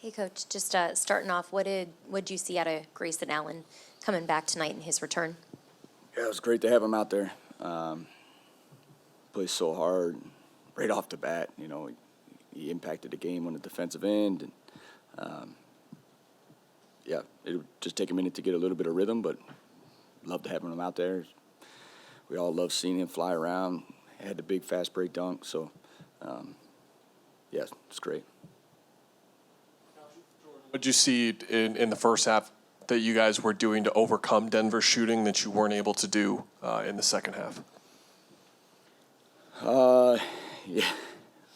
Hey, Coach. Just starting off, what'd you see out of Grayson Allen coming back tonight in his return? Yeah, it was great to have him out there. Plays so hard right off the bat. You know, he impacted the game on the defensive end. And, yeah, it would just take a minute to get a little bit of rhythm, but love to have him out there. We all love seeing him fly around. Had the big fast break dunk, so yeah, it's great. What did you see in the first half that you guys were doing to overcome Denver's shooting that you weren't able to do in the second half? Yeah,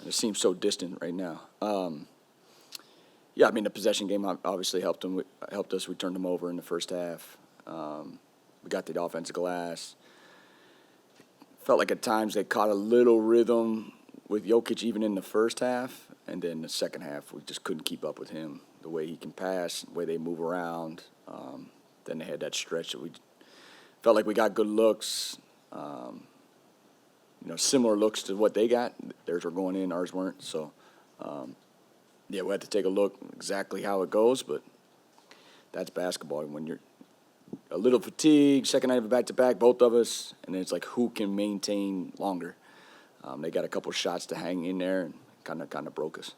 it seems so distant right now. Yeah, I mean the possession game obviously helped us. We turned them over in the first half. We got the offensive glass. Felt like at times they caught a little rhythm with Jokic even in the first half, and then the second half we just couldn't keep up with him. The way he can pass, the way they move around. Then they had that stretch that we felt like we got good looks. Similar looks to what they got. Theirs were going in, ours weren't. So, yeah, we had to take a look exactly how it goes, but that's basketball. When you're a little fatigued, second night of a back-to-back, both of us, and then it's like who can maintain longer. They got a couple shots to hang in there and kind of broke us.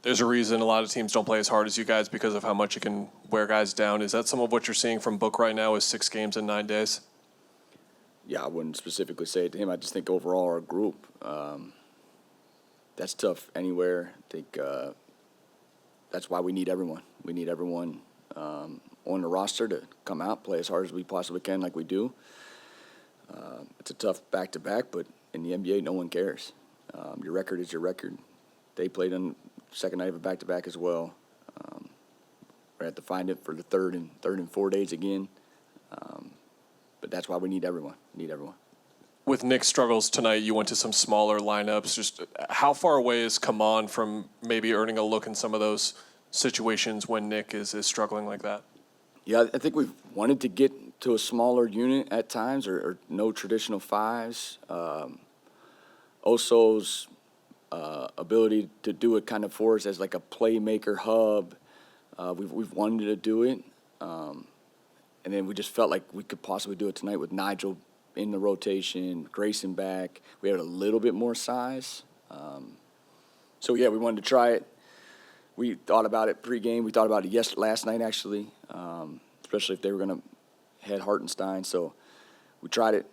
There's a reason a lot of teams don't play as hard as you guys because of how much it can wear guys down. Is that some of what you're seeing from Book right now with 6 games in 9 days? Yeah, I wouldn't specifically say it to him. I just think overall our group, that's tough anywhere. I think that's why we need everyone. We need everyone on the roster to come out, play as hard as we possibly can like we do. It's a tough back-to-back, but in the NBA, no one cares. Your record is your record. They played on second night of a back-to-back as well. We're going to have to find it for the third and 4 days again. But that's why we need everyone. With Nick's struggles tonight, you went to some smaller lineups. Just how far away is Kaman from maybe earning a look in some of those situations when Nick is struggling like that? Yeah, I think we've wanted to get to a smaller unit at times or no traditional fives. Oso's ability to do it kind of for us as like a playmaker hub. We've wanted to do it. And then we just felt like we could possibly do it tonight with Nigel in the rotation, Grayson back. We had a little bit more size. So, yeah, we wanted to try it. We thought about it pregame. We thought about it last night, actually, especially if they were going to head Hartenstein. So we tried it.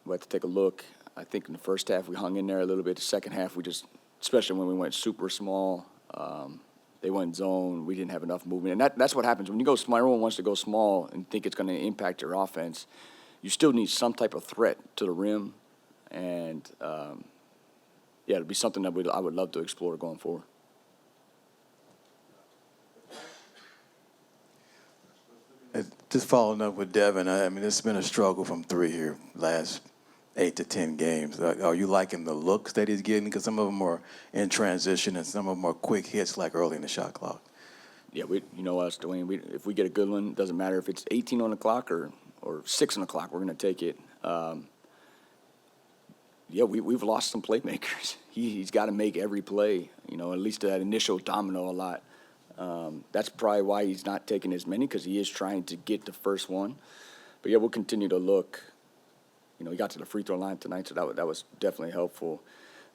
We had to take a look. I think in the first half we hung in there a little bit. The second half we just, especially when we went super small, they went zone. We didn't have enough movement. And that's what happens. When you go small, everyone wants to go small and think it's going to impact your offense. You still need some type of threat to the rim. And, yeah, it'll be something that I would love to explore going forward. Just following up with Devin, I mean, it's been a struggle from 3 here last 8 to 10 games. Are you liking the looks that he's getting? Because some of them are in transition and some of them are quick hits like early in the shot clock. Yeah, you know us, Dwayne. If we get a good one, it doesn't matter if it's 18 on the clock or 6 on the clock, we're going to take it. Yeah, we've lost some playmakers. He's got to make every play, at least that initial domino a lot. That's probably why he's not taking as many, because he is trying to get the first one. But, yeah, we'll continue to look. He got to the free throw line tonight, so that was definitely helpful.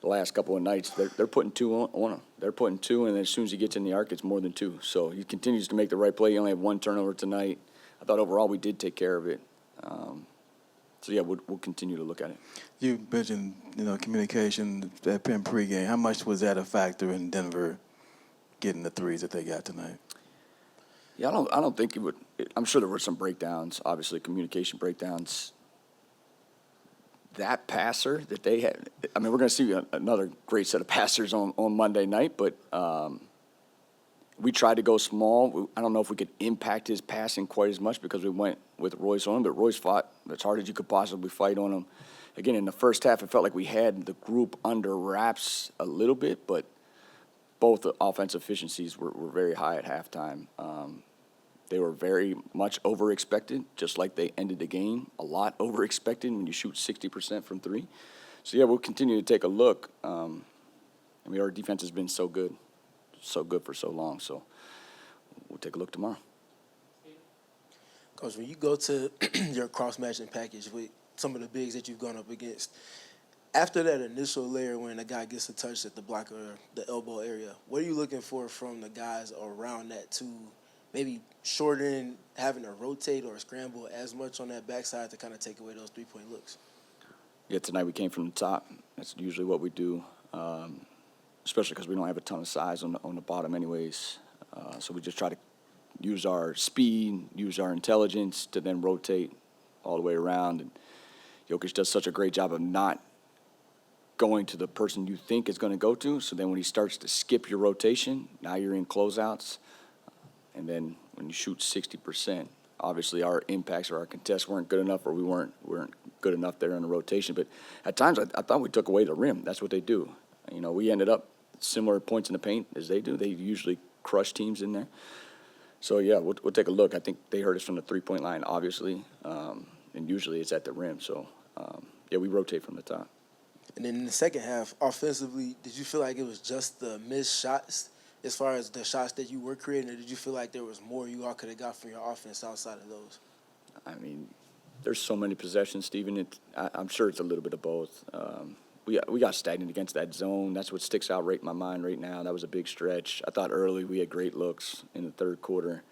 The last couple of nights, they're putting 2 on him. They're putting 2, and then as soon as he gets in the arc, it's more than 2. So he continues to make the right play. He only had 1 turnover tonight. I thought overall we did take care of it. So, yeah, we'll continue to look at it. You mentioned, communication at Penn pregame. How much was that a factor in Denver getting the threes that they got tonight? Yeah, I don't think it would. I'm sure there were some breakdowns, obviously communication breakdowns. That passer that they had, I mean, we're going to see another great set of passers on Monday night, but we tried to go small. I don't know if we could impact his passing quite as much because we went with Royce on him, but Royce fought as hard as you could possibly fight on him. Again, in the first half, it felt like we had the group under wraps a little bit, but both the offensive efficiencies were very high at halftime. They were very much over-expected, just like they ended the game. A lot over-expected when you shoot 60% from 3. So, yeah, we'll continue to take a look. I mean, our defense has been so good for so long. So we'll take a look tomorrow. Coach, when you go to your cross-matching package with some of the bigs that you've gone up against, after that initial layer when a guy gets a touch at the block or the elbow area, what are you looking for from the guys around that to maybe shorten having to rotate or scramble as much on that backside to kind of take away those three-point looks? Yeah, tonight we came from the top. That's usually what we do, especially because we don't have a ton of size on the bottom anyways. So we just try to use our speed, use our intelligence to then rotate all the way around. And Jokic does such a great job of not going to the person you think is going to go to. So then when he starts to skip your rotation, now you're in closeouts. And then when you shoot 60%, obviously our impacts or our contests weren't good enough, or we weren't good enough there in the rotation. But at times I thought we took away the rim. That's what they do. You know, we ended up similar points in the paint as they do. They usually crush teams in there. So, yeah, we'll take a look. I think they hurt us from the three-point line, obviously, and usually it's at the rim. So, yeah, we rotate from the top. And then in the second half, offensively, did you feel like it was just the missed shots as far as the shots that you were creating, or did you feel like there was more you all could have got from your offense outside of those? I mean, there's so many possessions, Steven. I'm sure it's a little bit of both. We got stagnant against that zone. That's what sticks out right in my mind right now. That was a big stretch. I thought early we had great looks in the third quarter.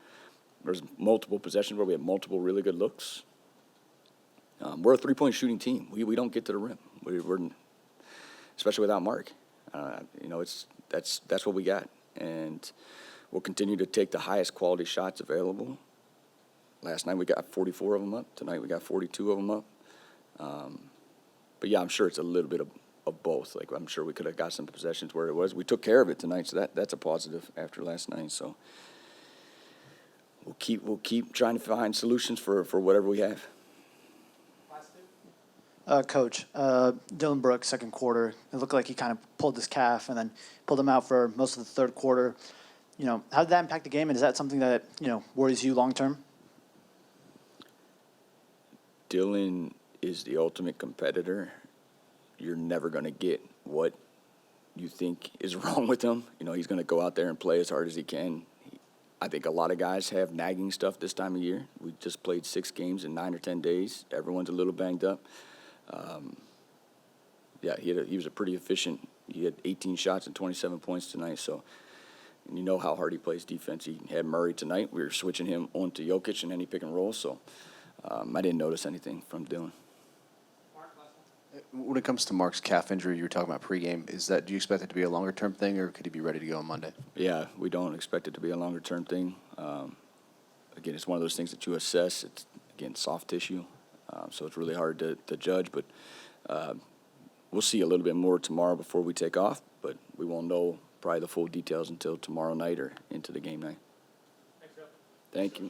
There's multiple possessions where we had multiple really good looks. We're a three-point shooting team. We don't get to the rim. We're especially without Mark. You know, that's what we got, and we'll continue to take the highest quality shots available. Last night we got 44 of them up. Tonight we got 42 of them up. But yeah, I'm sure it's a little bit of both. Like, I'm sure we could have got some possessions where it was. We took care of it tonight, so that's a positive after last night. So we'll keep trying to find solutions for whatever we have. Coach, Dylan Brooks, second quarter, it looked like he kind of pulled his calf and then pulled him out for most of the third quarter. You know, how did that impact the game, and is that something that, you know, worries you long term? Dylan is the ultimate competitor. You're never going to get what you think is wrong with him. You know, he's going to go out there and play as hard as he can. I think a lot of guys have nagging stuff this time of year. We just played 6 games in 9 or 10 days. Everyone's a little banged up. Yeah, he was a pretty efficient. He had 18 shots and 27 points tonight. So, and you know how hard he plays defense. He had Murray tonight. We were switching him onto Jokic in any pick and roll. So I didn't notice anything from Dylan. When it comes to Mark's calf injury, you were talking about pregame. Do you expect it to be a longer-term thing, or could he be ready to go on Monday? Yeah, we don't expect it to be a longer-term thing. Again, it's one of those things that you assess. It's, again, soft tissue, so it's really hard to judge. But we'll see a little bit more tomorrow before we take off, but we won't know probably the full details until tomorrow night or into the game night. Thank you.